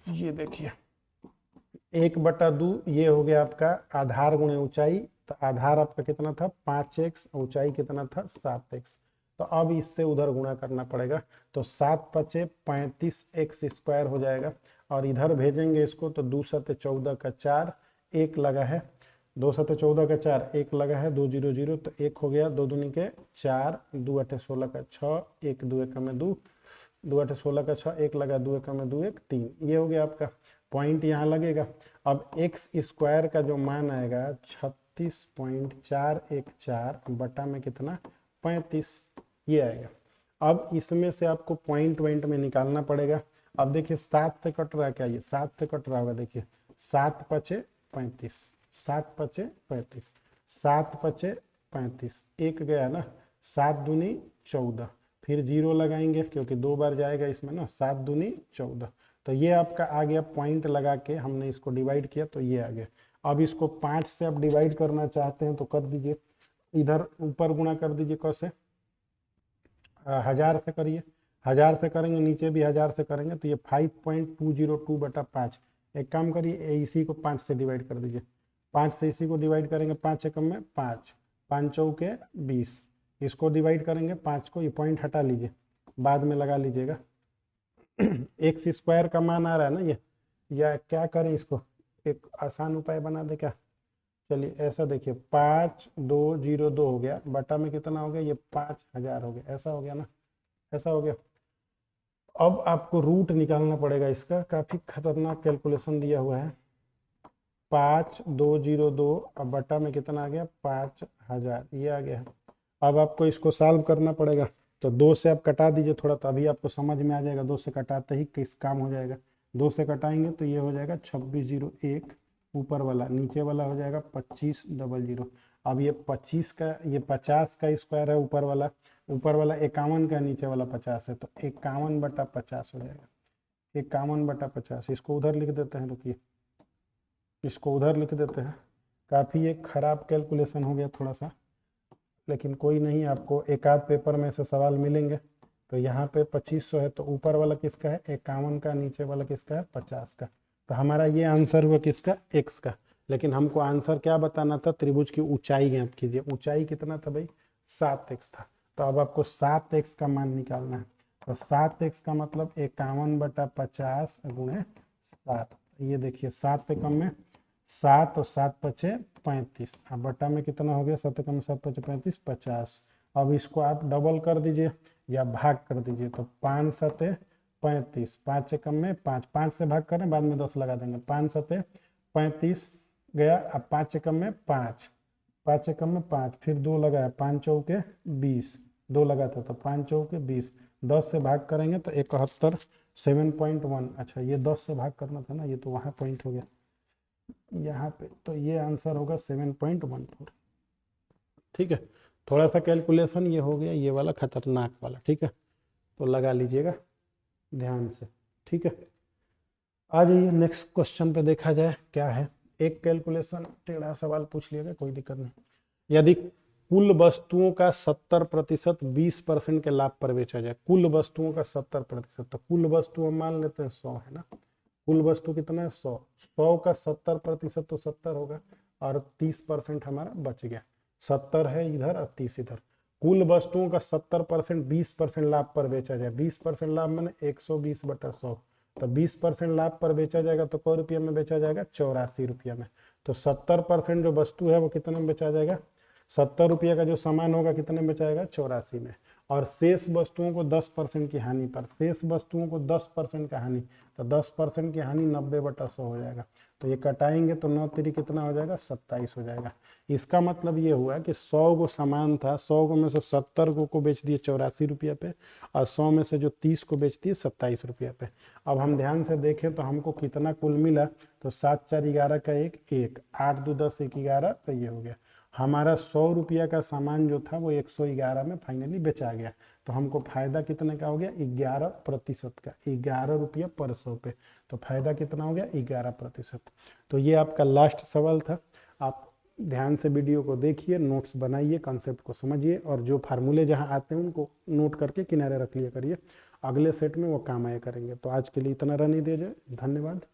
ये देखिए 1/2 ये हो गया आपका आधार गुणे ऊंचाई, तो आधार आपका कितना था 5x, ऊंचाई कितना था 7x। तो अब इससे उधर गुणा करना पड़ेगा, तो 7 × 5 = 35x² हो जाएगा, और इधर भेजेंगे इसको तो 2 × 7 = 14 का 4, 1 लगा है, 2 × 7 = 14 का 4, 1 लगा है, 2 0 0, तो 1 हो गया, 2 दूनी के 4, 2 8 16 का 6, 1 2 1 में 2, 2 8 16 का 6, 1 लगा, 2 1 में 2 1 3, ये हो गया आपका। पॉइंट यहाँ लगेगा। अब एक्स स्क्वायर का जो मान आएगा 36.414 बटा में कितना 35, ये आएगा। अब इसमें से आपको पॉइंट वॉइंट में निकालना पड़ेगा। अब देखिए 7 से कट रहा है क्या, ये 7 से कट रहा होगा, देखिए 7 पचे 35, 7 पचे 35, 7 पचे 35, एक गया ना, 7 दूनी 14, फिर जीरो लगाएंगे क्योंकि 2 बार जाएगा इसमें ना, 7 दूनी 14, तो ये आपका आ गया। पॉइंट लगा के हमने इसको डिवाइड किया तो ये आ गया। अब इसको 5 से आप डिवाइड करना चाहते हैं तो कर दीजिए, इधर ऊपर गुणा कर दीजिए, कैसे 1000 से करिए, 1000 से करेंगे नीचे भी 1000 से करेंगे तो ये 5.202 बटा 5। एक काम करिए, इसी को 5 से डिवाइड कर दीजिए, 5 से इसी को डिवाइड करेंगे, 5 एकम में 5, 5 चौके 20, इसको डिवाइड करेंगे 5 को, ये पॉइंट हटा लीजिए, बाद में लगा लीजिएगा। एक्स स्क्वायर का मान आ रहा है ना ये, या क्या करें, इसको एक आसान उपाय बना दे क्या, चलिए ऐसा देखिए 5202 हो गया, बटा में कितना हो गया, ये 5000 हो गया, ऐसा हो गया ना, ऐसा हो गया। अब आपको रूट निकालना पड़ेगा इसका, काफी खतरनाक कैलकुलेशन दिया हुआ है। 5202 अब बटा में कितना आ गया 5000, ये आ गया। अब आपको इसको सॉल्व करना पड़ेगा, तो 2 से आप कटा दीजिए थोड़ा, तो अभी आपको समझ में आ जाएगा, 2 से कटाते ही किस काम हो जाएगा। 2 से कटाएंगे तो ये हो जाएगा 2601, ऊपर वाला, नीचे वाला हो जाएगा 2500। अब ये 25 का, ये 50 का स्क्वायर है ऊपर वाला, ऊपर वाला 51 का, नीचे वाला 50 है, तो 51 बटा 50 हो जाएगा, 51 बटा 50। इसको उधर लिख देते हैं, रुकिए इसको उधर लिख देते हैं। काफ़ी एक खराब कैलकुलेशन हो गया थोड़ा सा, लेकिन कोई नहीं, आपको एक आध पेपर में से सवाल मिलेंगे। तो यहाँ पे 2500 है, तो ऊपर वाला किसका है 51 का, नीचे वाला किसका है 50 का, तो हमारा ये आंसर हुआ किसका, एक्स का। लेकिन हमको आंसर क्या बताना था, त्रिभुज की ऊंचाई ज्ञात कीजिए। ऊंचाई कितना था भाई, 7x था, तो अब आपको 7x का मान निकालना है। तो 7x का मतलब 51 बटा 50 गुणे 7, ये देखिए 7 एकम में 7 और 7 पचे 35, अब बटा में कितना हो गया, 7 एकम में 7 पचे 35, 50। अब इसको आप डबल कर दीजिए या भाग कर दीजिए, तो 5 सते 35, 5 एकम में 5, 5 से भाग करें बाद में 10 लगा देंगे, 5 सते 35 गया। अब 5 एकम में 5, 5 एकम में 5, फिर 2 लगाया, 5 चौके 20, 2 लगाता तो 5 चौके 20, 10 से भाग करेंगे तो 71, 7.1। अच्छा ये 10 से भाग करना था ना, ये तो वहाँ पॉइंट हो गया यहाँ पे, तो ये आंसर होगा 7.14। ठीक है, थोड़ा सा कैलकुलेशन ये हो गया, ये वाला खतरनाक वाला, ठीक है, तो लगा लीजिएगा ध्यान से। ठीक है, आ जाइए नेक्स्ट क्वेश्चन पे, देखा जाए क्या है। एक कैलकुलेशन टेढ़ा सवाल पूछ लिएगा, कोई दिक्कत नहीं। यदि कुल वस्तुओं का 70% 20% के लाभ पर बेचा जाए, कुल वस्तुओं का 70%, तो कुल वस्तु हम मान लेते हैं 100 है ना, कुल वस्तु कितना है 100, 100 का 70% तो 70 होगा, और 30% हमारा बच गया, 70 है इधर और 30 इधर। कुल वस्तुओं का 70% 20% लाभ पर बेचा जाए, 20% लाभ मैंने 120 बटा 100, तो 20% लाभ पर बेचा जाएगा तो कै रुपया में बेचा जाएगा, 84 रुपया में। तो 70% जो वस्तु है वो कितने में बेचा जाएगा, 70 रुपये का जो सामान होगा कितने में बेचा जाएगा, 84 में। और शेष वस्तुओं को 10% की हानि पर, शेष वस्तुओं को 10% का हानि, तो 10% की हानि 90 बटा 100 हो जाएगा। तो ये कटाएंगे तो 9 तिरी कितना हो जाएगा, 27 हो जाएगा। इसका मतलब ये हुआ कि 100 को सामान था, 100 को में से 70 को बेच दिए 84 रुपये पे, और 100 में से जो 30 को बेच दिए 27 रुपये पे। अब हम ध्यान से देखें तो हमको कितना कुल मिला, तो 7 4 11 का 1, 8 2 10 1 11, तो ये हो गया हमारा 100 रुपया का सामान जो था वो 111 में फाइनली बेचा गया। तो हमको फायदा कितने का हो गया, 11% का, 11 रुपया पर 100 पे। तो फायदा कितना हो गया, 11%। तो ये आपका लास्ट सवाल था। आप ध्यान से वीडियो को देखिए, नोट्स बनाइए, कॉन्सेप्ट को समझिए, और जो फार्मूले जहाँ आते हैं उनको नोट करके किनारे रख लिया करिए, अगले सेट में वो काम आया करेंगे। तो आज के लिए इतना रहने दीजिए, धन्यवाद।